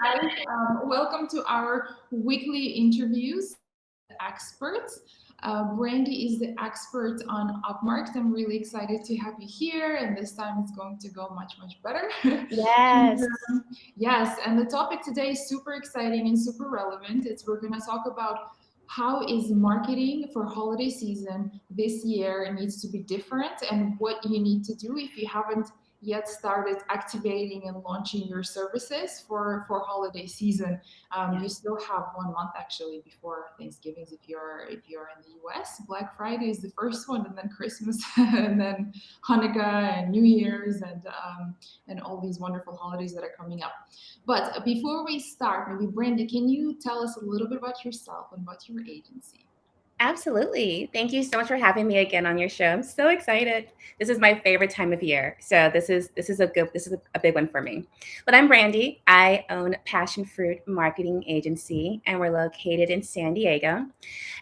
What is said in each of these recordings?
guys. Welcome to our weekly interviews with experts. Brandi is the expert on Upmarket. I'm really excited to have you here, and this time it's going to go much, much better. And, Yes. yes, and the topic today is super exciting and super relevant. We're going to talk about how is marketing for holiday season this year needs to be different, and what you need to do if you haven't yet started activating and launching your services for holiday season. Yeah. You still have 1 month actually before Thanksgiving if you're in the US. Black Friday is the first one, and then Christmas, and then Hanukkah and New Year's, and all these wonderful holidays that are coming up. But before we start, maybe Brandi, can you tell us a little bit about yourself and about your agency? Absolutely. Thank you so much for having me again on your show. I'm so excited. This is my favorite time of year. So this is a big one for me. But I'm Brandi. I own Passionfruit Marketing Agency and we're located in San Diego.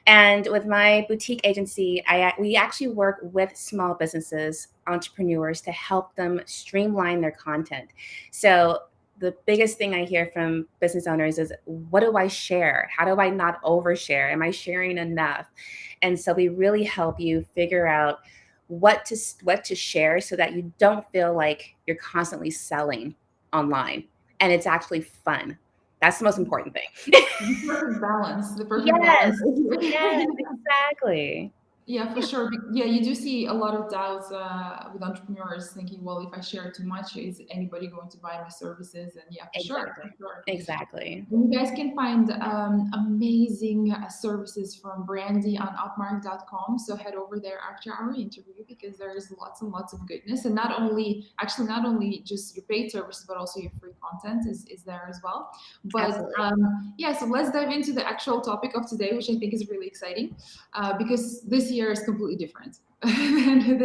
And with my boutique agency, we actually work with small businesses, entrepreneurs to help them streamline their content. So the biggest thing I hear from business owners is, what do I share? How do I not overshare? Am I sharing enough? And so we really help you figure out what to share so that you don't feel like you're constantly selling online and it's actually fun. That's the most important thing. The perfect balance. The perfect balance. Yes, yes, exactly. Yeah, for sure. Yeah, you do see a lot of doubts with entrepreneurs thinking, well, if I share too much, is anybody going to buy my services? And yeah, for sure, for Exactly. sure. Exactly. And you guys can find amazing services from Brandy on upmark.com. So head over there after our interview because there's lots and lots of goodness. And not only just your paid services, but also your free content is there as well. But Absolutely. yeah, so let's dive into the actual topic of today, which I think is really exciting because this year is completely different than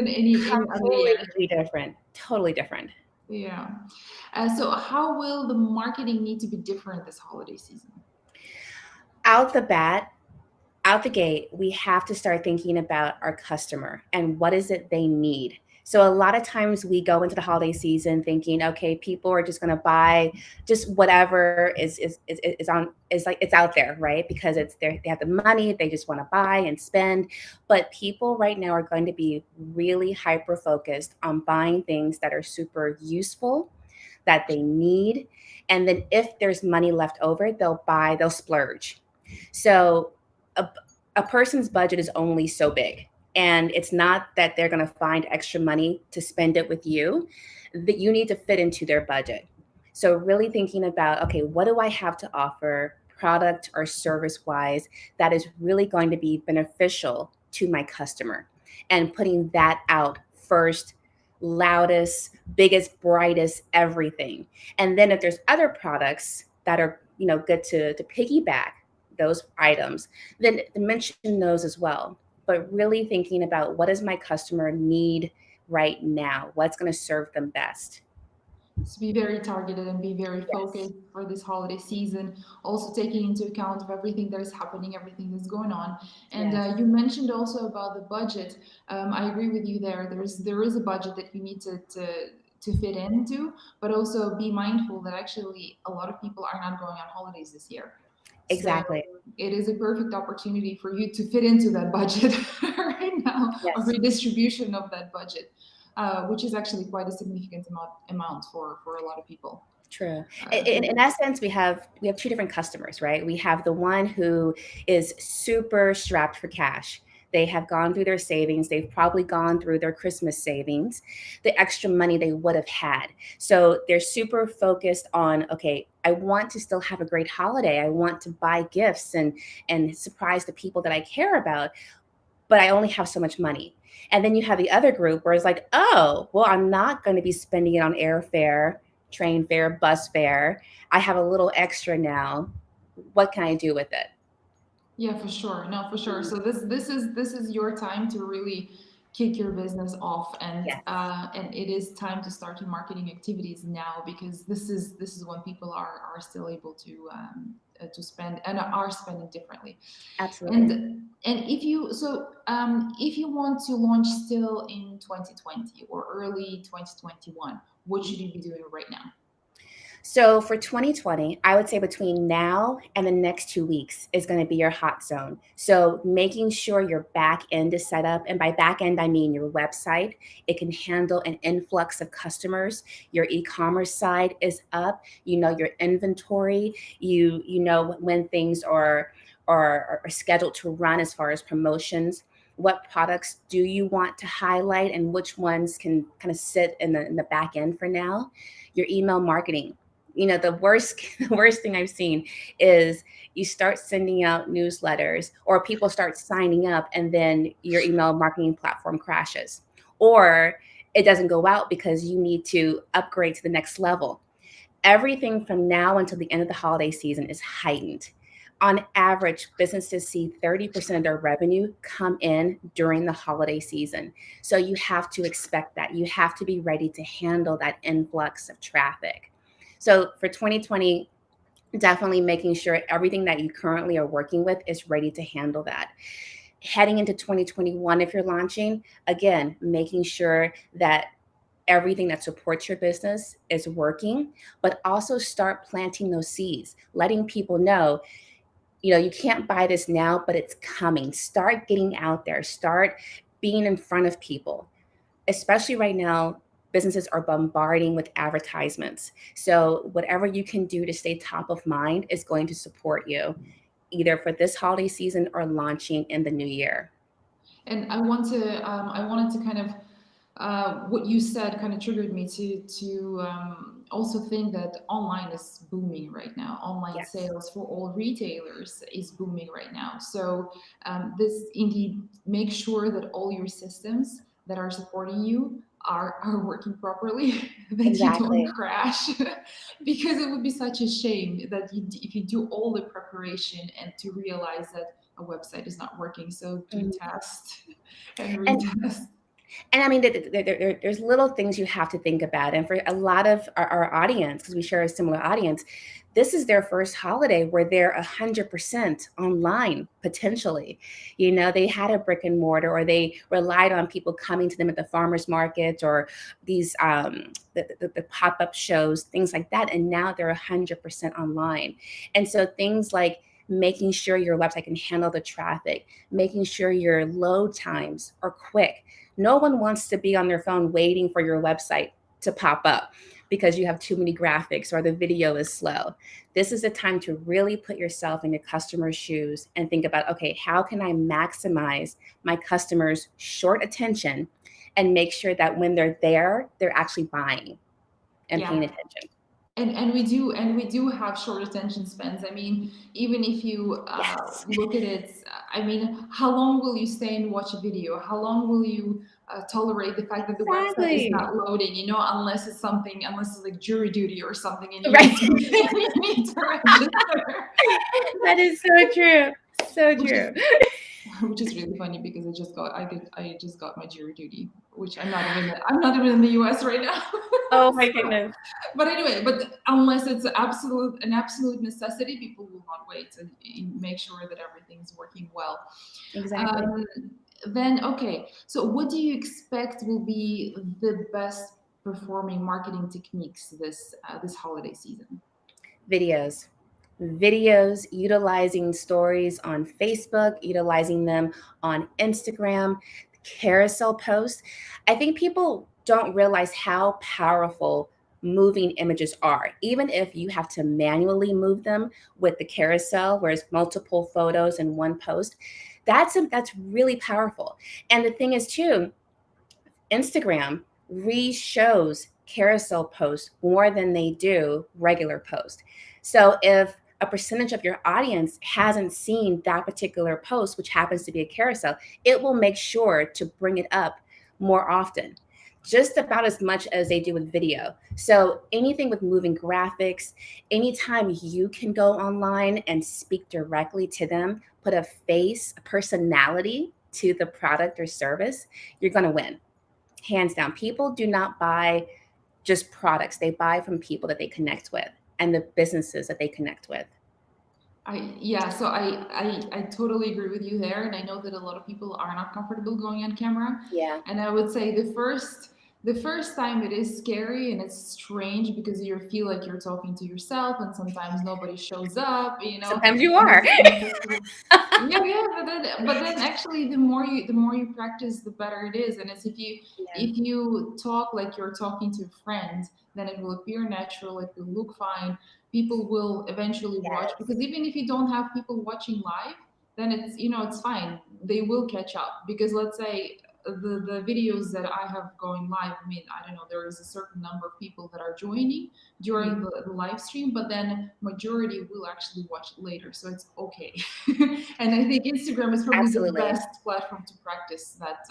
any other year. Completely different. Totally different. Yeah. So how will the marketing need to be different this holiday season? Out the bat, out the gate, we have to start thinking about our customer and what is it they need. So a lot of times we go into the holiday season thinking, okay, people are just going to buy just whatever is on is like it's out there, right? Because they have the money, they just want to buy and spend. But people right now are going to be really hyper focused on buying things that are super useful, that they need, and then if there's money left over, they'll splurge. So a, a person's budget is only so big. And it's not that they're going to find extra money to spend it with you, that you need to fit into their budget. So, really thinking about, okay, what do I have to offer, product or service wise, that is really going to be beneficial to my customer? And putting that out first, loudest, biggest, brightest, everything. And then if there's other products that are, good to piggyback those items, then mention those as well. But really thinking about, what does my customer need right now? What's going to serve them best? So be very targeted and be very Yes. focused for this holiday season, also taking into account of everything that is happening, everything that's going on. And Yes. you mentioned also about the budget. I agree with you there. There is a budget that you need to fit into, but also be mindful that actually a lot of people are not going on holidays this year. So Exactly. it is a perfect opportunity for you to fit into that budget right now, a Yes. redistribution of that budget, which is actually quite a significant amount for a lot of people. True. In, So in essence, we have two different customers, right? We have the one who is super strapped for cash. They have gone through their savings. They've probably gone through their Christmas savings, the extra money they would have had. So they're super focused on, okay, I want to still have a great holiday. I want to buy gifts and surprise the people that I care about, but I only have so much money. And then you have the other group where it's like, oh, well, I'm not going to be spending it on airfare, train fare, bus fare. I have a little extra now. What can I do with it? yeah, for sure. No, for sure. So this is your time to really kick your business off, Yes, and it is time to start your marketing activities now because this is when people are still able to spend and are spending differently. absolutely. And if you want to launch still in 2020 or early 2021, what should you be doing right now? So for 2020, I would say between now and the next 2 weeks is going to be your hot zone. So making sure your back end is set up, and by back end I mean your website. It can handle an influx of customers. Your e-commerce side is up. You know your inventory. You know when things are scheduled to run as far as promotions. What products do you want to highlight, and which ones can kind of sit in the back end for now? Your email marketing. The worst the worst thing I've seen is you start sending out newsletters or people start signing up and then your email marketing platform crashes, or it doesn't go out because you need to upgrade to the next level. Everything from now until the end of the holiday season is heightened. On average, businesses see 30% of their revenue come in during the holiday season. So you have to expect that. You have to be ready to handle that influx of traffic. So for 2020, definitely making sure everything that you currently are working with is ready to handle that. Heading into 2021, if you're launching, again, making sure that everything that supports your business is working, but also start planting those seeds, letting people know, you can't buy this now, but it's coming. Start getting out there, start being in front of people. Especially right now, businesses are bombarding with advertisements. So, whatever you can do to stay top of mind is going to support you, either for this holiday season or launching in the new year. And I wanted to kind of what you said kind of triggered me to also think that online is booming right now. Online Yes, sales for all retailers is booming right now. So this indeed makes sure that all your systems that are supporting you are working properly, that you don't exactly. crash, because it would be such a shame that if you do all the preparation and to realize that a website is not working. So do Mhm. test and And retest. And I mean, there's little things you have to think about. And for a lot of our audience, because we share a similar audience, this is their first holiday where they're 100% online, potentially. They had a brick and mortar, or they relied on people coming to them at the farmers market, or these the pop-up shows, things like that. And now they're 100% online. And so things like making sure your website can handle the traffic, making sure your load times are quick. No one wants to be on their phone waiting for your website to pop up because you have too many graphics or the video is slow. This is the time to really put yourself in your customer's shoes and think about, okay, how can I maximize my customers' short attention and make sure that when they're there, they're actually buying and paying Yeah. attention. And we do have short attention spans. I mean, even if you Yes, look at it, I mean, how long will you stay and watch a video? How long will you tolerate the fact that the website is exactly. not loading? Unless it's like jury duty or something, and you Right. need to you need to register. That is so true. So which is true. which is really funny because I just got my jury duty, which I'm not even in the US right now. Oh my So, goodness. but anyway, but unless it's an absolute necessity, people will not wait and make sure that everything's working well. Exactly. Um, then okay, so what do you expect will be the best performing marketing techniques this holiday season? Videos. Videos, utilizing stories on Facebook, utilizing them on Instagram, carousel posts. I think people don't realize how powerful moving images are. Even if you have to manually move them with the carousel, where it's multiple photos in one post, that's really powerful. And the thing is too, Instagram re-shows carousel posts more than they do regular posts. So if a percentage of your audience hasn't seen that particular post, which happens to be a carousel, it will make sure to bring it up more often, just about as much as they do with video. So anything with moving graphics, anytime you can go online and speak directly to them, put a face, a personality to the product or service, you're going to win, hands down. People do not buy just products, they buy from people that they connect with and the businesses that they connect with. So I totally agree with you there, and I know that a lot of people are not comfortable going on camera. Yeah. And I would say the first The first time it is scary and it's strange because you feel like you're talking to yourself and sometimes nobody shows up, Sometimes you and are. it's uncomfortable. Yeah, yeah, but then actually the more you practice, the better it is. And as Yeah. if you talk like you're talking to a friend, then it will appear natural, it will look fine. People will eventually watch, Yes. because even if you don't have people watching live, then it's fine. They will catch up, because let's say the videos that I have going live, I mean, I don't know, there is a certain number of people that are joining Mhm. during the live stream, but then majority will actually watch it later, so it's okay. And I think Instagram is probably the Absolutely. best platform to practice that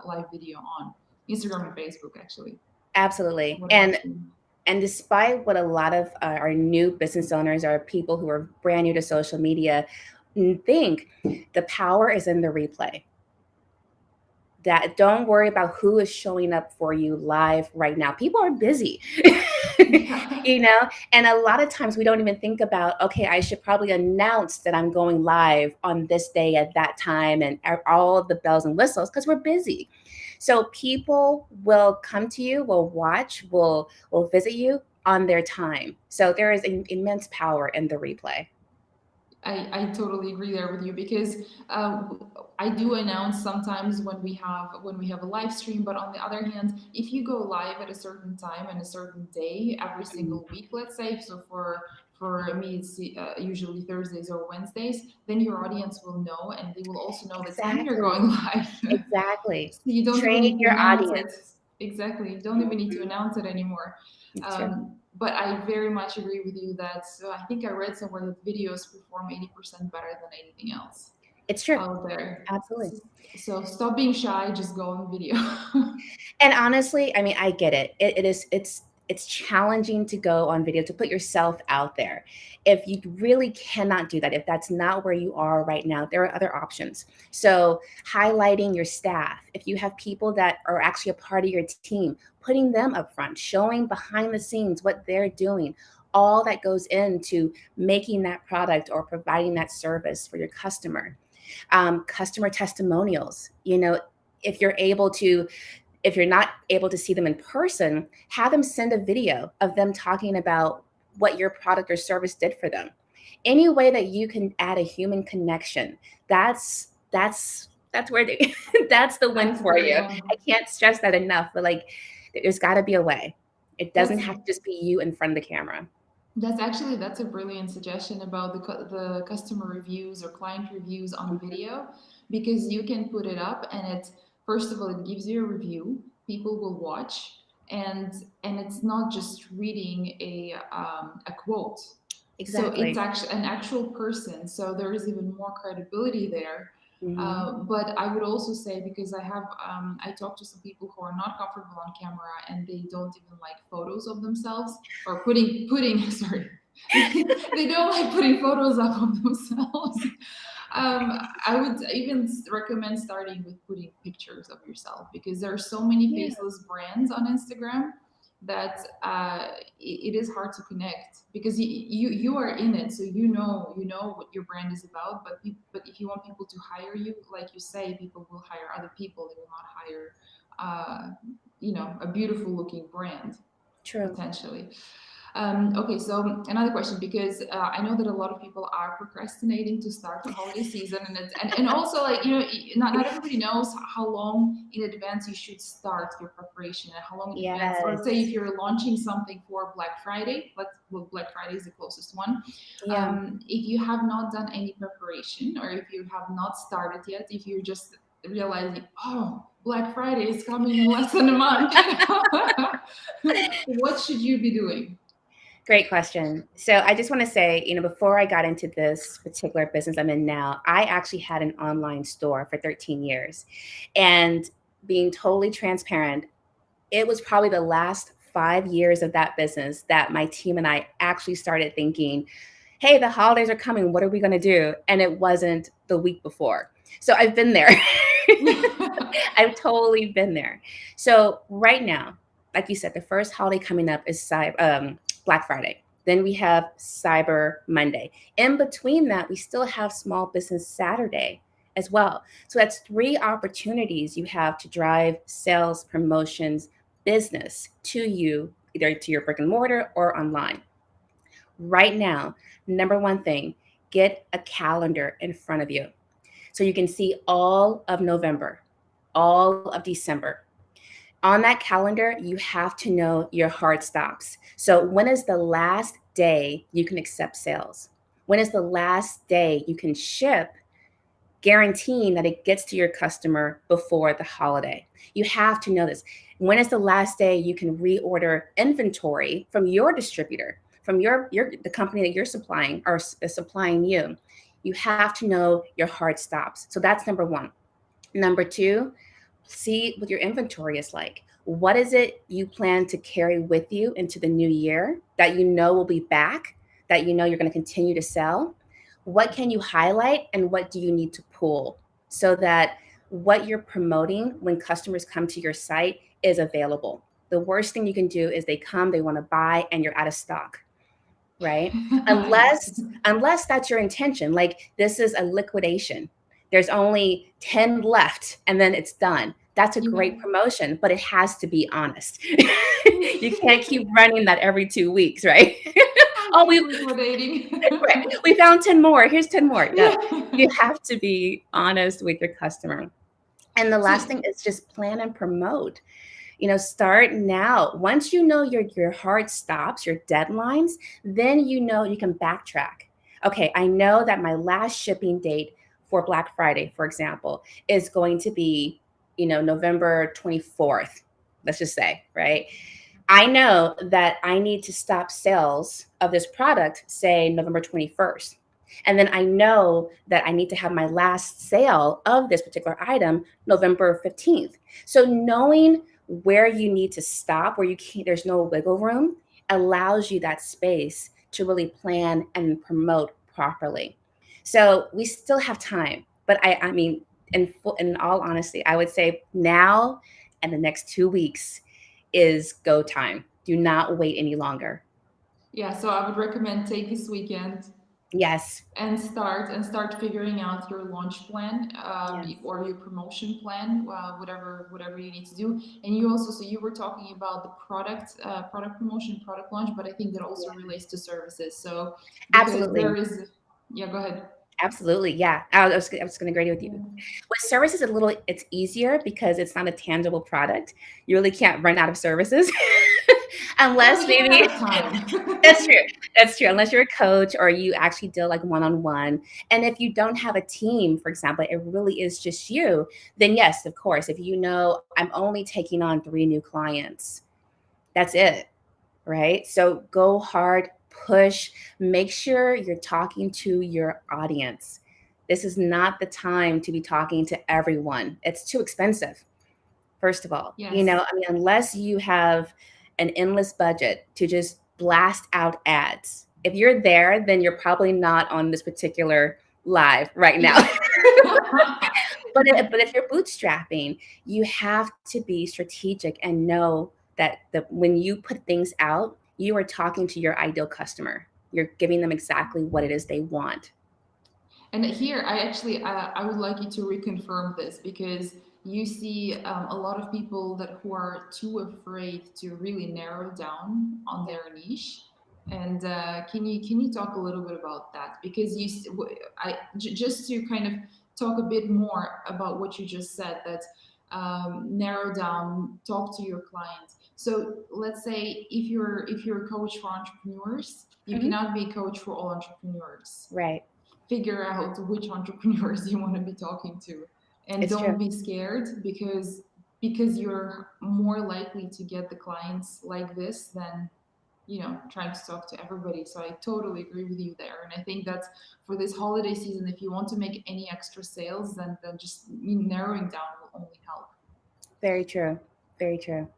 live video on. Instagram and Facebook, actually, Absolutely. what I have And seen. and despite what a lot of our new business owners or people who are brand new to social media think, the power is in the replay. That don't worry about who is showing up for you live right now. People are busy. Yeah. you know, and a lot of times we don't even think about, okay, I should probably announce that I'm going live on this day at that time and all of the bells and whistles because we're busy. So people will come to you, will watch, will visit you on their time. So there is immense power in the replay. I totally agree there with you, because I do announce sometimes when we have a live stream. But on the other hand, if you go live at a certain time and a certain day every Mhm. single week, let's say, so for me it's usually Thursdays or Wednesdays, then your audience will know, and they will also know the time you're going Exactly. live. Exactly. So you don't even Train need to your announce it. audience. Exactly. You don't even need to Mhm. announce it anymore. It's true. But I very much agree with you that, so I think I read somewhere that videos perform 80% better than anything else It's true. out there. Absolutely. So stop being shy, just go on video. And honestly, I mean, I get it. It's challenging to go on video to put yourself out there. If you really cannot do that, if that's not where you are right now, there are other options. So highlighting your staff, if you have people that are actually a part of your team, putting them up front, showing behind the scenes what they're doing, all that goes into making that product or providing that service for your customer. Customer testimonials, if you're able to, if you're not able to see them in person, have them send a video of them talking about what your product or service did for them. Any way that you can add a human connection, that's where they, that's the win That's a for great you. one. I can't stress that enough, but like there's got to be a way. It doesn't That's have to just be you in front of the camera. that's a brilliant suggestion about the customer reviews or client reviews on Mhm. video, because you can put it up, and first of all, it gives you a review. People will watch, and it's not just reading a quote. So it's Exactly. actually an actual person. So there is even more credibility there. Hmm. But I would also say, because I talk to some people who are not comfortable on camera, and they don't even like photos of themselves, or putting sorry, they don't like putting photos up of themselves. I would even recommend starting with putting pictures of yourself, because there are so many Yeah, faceless brands on Instagram that it is hard to connect, because you are in it, so you know what your brand is about. But if you want people to hire you, like you say, people will hire other people. They will not hire uh, a beautiful looking brand, true. potentially. Okay, so another question, because I know that a lot of people are procrastinating to start the holiday season, and also, like, not everybody knows how long in advance you should start your preparation, and how long in advance. Let's say if Yes. you're launching something for Black Friday, Black Friday is the closest one. Yeah. If you have not done any preparation, or if you have not started yet, if you're just realizing, oh, Black Friday is coming in less than a month, what should you be doing? Great question. So I just want to say, before I got into this particular business I'm in now, I actually had an online store for 13 years. And being totally transparent, it was probably the last 5 years of that business that my team and I actually started thinking, hey, the holidays are coming. What are we going to do? And it wasn't the week before. So I've been there. I've totally been there. So right now, like you said, the first holiday coming up is Black Friday. Then we have Cyber Monday. In between that, we still have Small Business Saturday as well. So that's three opportunities you have to drive sales, promotions, business to you, either to your brick and mortar or online. Right now, number one thing, get a calendar in front of you so you can see all of November, all of December. On that calendar, you have to know your hard stops. So, when is the last day you can accept sales? When is the last day you can ship, guaranteeing that it gets to your customer before the holiday? You have to know this. When is the last day you can reorder inventory from your distributor, from your the company that you're supplying or is supplying you? You have to know your hard stops. So that's number one. Number two, see what your inventory is like. What is it you plan to carry with you into the new year that you know will be back, that you know you're going to continue to sell? What can you highlight and what do you need to pull so that what you're promoting when customers come to your site is available? The worst thing you can do is they come, they want to buy, and you're out of stock, right? Yes. Unless that's your intention. Like this is a liquidation. There's only 10 left and then it's done. That's a Yeah. great promotion, but it has to be honest. You can't keep running that every 2 weeks, right? I'm Oh, just liquidating. right. We found 10 more. Here's 10 more. No, Yeah. you have to be honest with your customer. And the So last thing is just plan and promote. Start now. Once you know your hard stops, your deadlines, then you know you can backtrack. Okay, I know that my last shipping date for Black Friday, for example, is going to be, November 24th. Let's just say, right? I know that I need to stop sales of this product, say November 21st. And then I know that I need to have my last sale of this particular item November 15th. So knowing where you need to stop, where you can't, there's no wiggle room, allows you that space to really plan and promote properly. So we still have time, but I mean, in all honesty, I would say now and the next 2 weeks is go time. Do not wait any longer. yeah, so I would recommend take this weekend Yes. and start figuring out your launch plan, Yes. or your promotion plan, whatever you need to do. And you also, so you were talking about the product promotion, product launch, but I think that also Yeah. relates to services. So because there Absolutely. is, yeah, go ahead. Absolutely. Yeah. I was going to agree with you. Yeah. With services, it's easier because it's not a tangible product. You really can't run out of services Yeah, but unless you can run out maybe of that's time. true. That's true. Unless you're a coach or you actually deal like one on one. And if you don't have a team, for example, it really is just you, then yes, of course, if you know I'm only taking on 3 new clients, that's it. Right? So go hard, push, make sure you're talking to your audience. This is not the time to be talking to everyone. It's too expensive, first of all. Yes. I mean, unless you have an endless budget to just blast out ads. If you're there, then you're probably not on this particular live right now. Yeah. But if you're bootstrapping, you have to be strategic and know that when you put things out, you are talking to your ideal customer. You're giving them exactly what it is they want. And here, I would like you to reconfirm this, because you see a lot of people that who are too afraid to really narrow down on Yeah. their niche. And can you talk a little bit about that? Because just to kind of talk a bit more about what you just said, that narrow down, talk to your clients. So let's say if you're a coach for entrepreneurs, you Mhm. cannot be a coach for all entrepreneurs. Right. Figure out which entrepreneurs you want to be talking to, and It's don't true. be scared, because you're more likely to get the clients like this than trying to talk to everybody. So I totally agree with you there, and I think that's for this holiday season, if you want to make any extra sales, then just narrowing down will only help. Very true. Very true.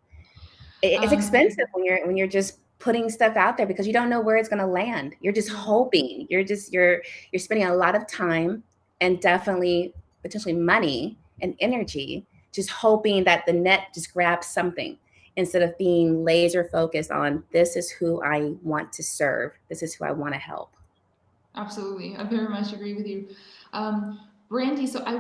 It's um expensive when you're just putting stuff out there because you don't know where it's going to land. You're just yeah, hoping. You're spending a lot of time and definitely potentially money and energy just hoping that the net just grabs something instead of being laser focused on this is who I want to serve. This is who I want to help. absolutely, I very much agree with you. um Brandy, so I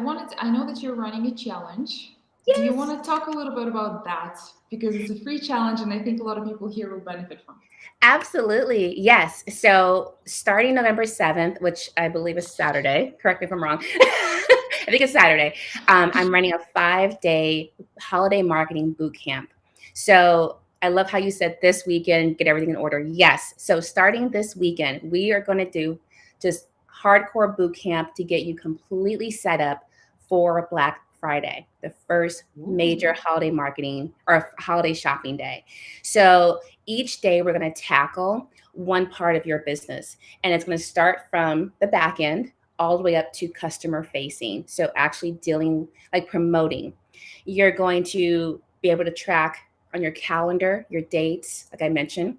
know that you're running a challenge. Do you Yes. want to talk a little bit about that? Because it's a free challenge, and I think a lot of people here will benefit from it. Absolutely. Yes. So starting November 7th, which I believe is Saturday, correct me if I'm wrong. I think it's Saturday. I'm running a 5-day holiday marketing boot camp. So I love how you said this weekend, get everything in order. Yes. So starting this weekend, we are going to do just hardcore boot camp to get you completely set up for Black Friday, the first major Ooh. holiday marketing or holiday shopping day. So each day we're going to tackle one part of your business, and it's going to start from the back end all the way up to customer facing, so actually dealing, like promoting. You're going to be able to track on your calendar your dates, like I mentioned.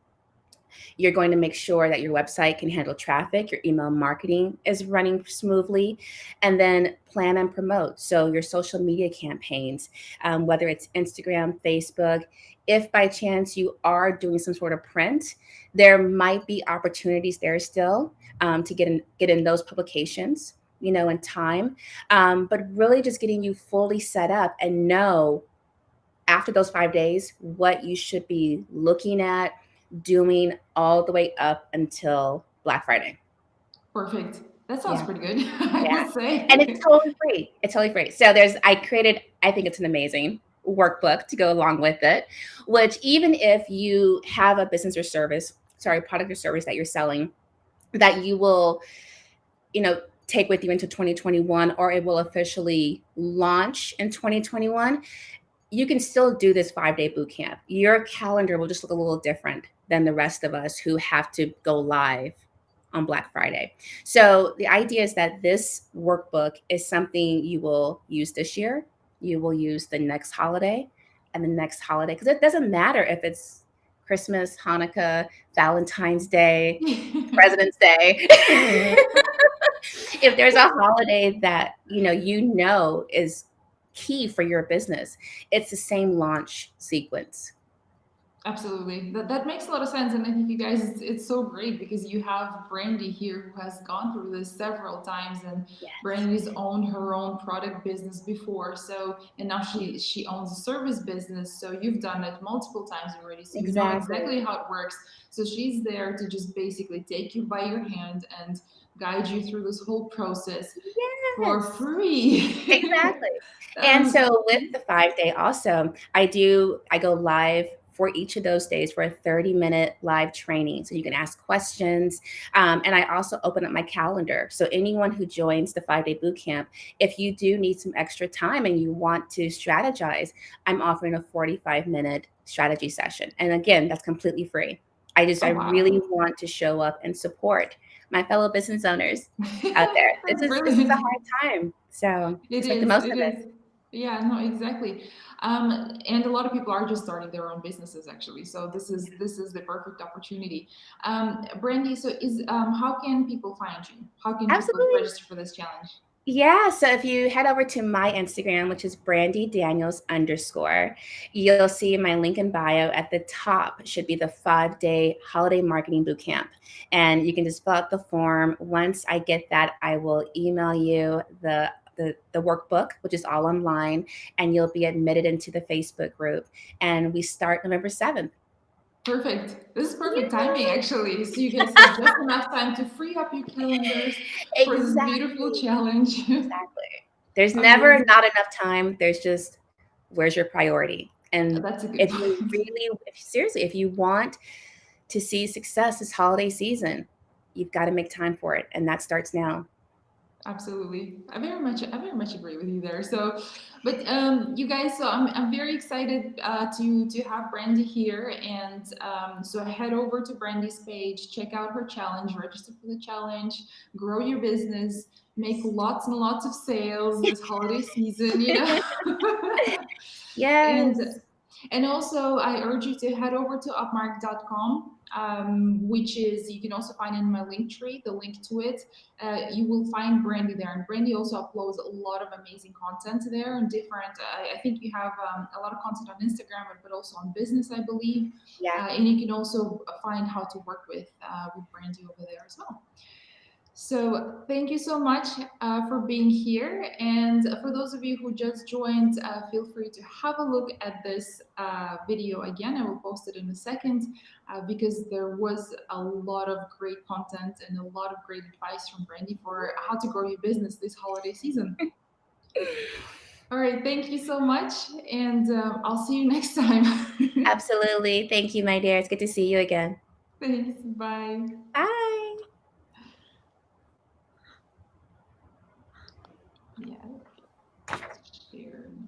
You're going to make sure that your website can handle traffic, your email marketing is running smoothly, and then plan and promote. So, your social media campaigns, whether it's Instagram, Facebook, if by chance you are doing some sort of print, there might be opportunities there still to get in those publications, in time. But really just getting you fully set up and know after those 5 days what you should be looking at doing all the way up until Black Friday. Perfect. That sounds Yeah. pretty good, I Yeah. must And it's say. totally free. It's totally free. So I created, I think it's an amazing workbook to go along with it, which even if you have a business or service, sorry, product or service that you're selling, that you will, you know, take with you into 2021, or it will officially launch in 2021, you can still do this 5-day boot camp. Your calendar will just look a little different than the rest of us who have to go live on Black Friday. So the idea is that this workbook is something you will use this year, you will use the next holiday and the next holiday, because it doesn't matter if it's Christmas, Hanukkah, Valentine's Day, President's Day. If there's a holiday that is key for your business, it's the same launch sequence. Absolutely. That makes a lot of sense. And I think you guys, it's so great because you have Brandi here who has gone through this several times, and Yes, Brandi's owned her own product business before. So, and now she owns a service business. So you've done it multiple times already. So you know exactly. exactly how it works. So she's there to just basically take you by your hand and guide you through this whole process for Yes. free. Exactly. And so with Mhm. the 5-day also, I go live for each of those days for a 30-minute live training. So you can ask questions. And I also open up my calendar. So anyone who joins the 5-day boot camp, if you do need some extra time and you want to strategize, I'm offering a 45-minute strategy session. And again, that's completely free. I Oh, really wow. want to show up and support my fellow business owners out there. That's This is a brilliant. hard time. So It just make the is. most It of it. is. Yeah, no, exactly. And a lot of people are just starting their own businesses actually. So this is the perfect opportunity. Brandy, so is how can people find you? How can people Absolutely. register for this challenge? Yeah. So if you head over to my Instagram, which is Brandi Daniels _, you'll see my link in bio at the top should be the 5-day holiday marketing bootcamp. And you can just fill out the form. Once I get that, I will email you the workbook, which is all online, and you'll be admitted into the Facebook group. And we start November 7th. Perfect. This is perfect timing Yay! actually. So you guys have just enough time to free up your calendars for this beautiful Exactly. challenge. Exactly. There's never Amazing. not enough time. There's just where's your priority? And That's a good if you point. really, if, seriously, if you want to see success this holiday season, you've got to make time for it. And that starts now. Absolutely. I very much agree with you there. So, but you guys, so I'm very excited to have Brandy here, and so head over to Brandy's page, check out her challenge, register for the challenge, grow your business, make lots and lots of sales this holiday season. And Yes. and also, I urge you to head over to upmark.com, which is, you can also find in my link tree, the link to it. You will find Brandy there. And Brandy also uploads a lot of amazing content there and different. I think you have a lot of content on Instagram, but also on business, I believe. Yeah. And you can also find how to work with Brandy over there as well. So thank you so much for being here. And for those of you who just joined, feel free to have a look at this video again. I will post it in a second because there was a lot of great content and a lot of great advice from Brandi for how to grow your business this holiday season. All right, thank you so much, and I'll see you next time. Absolutely. Thank you, my dear. It's good to see you again. Thanks, bye. Bye. Yeah, share.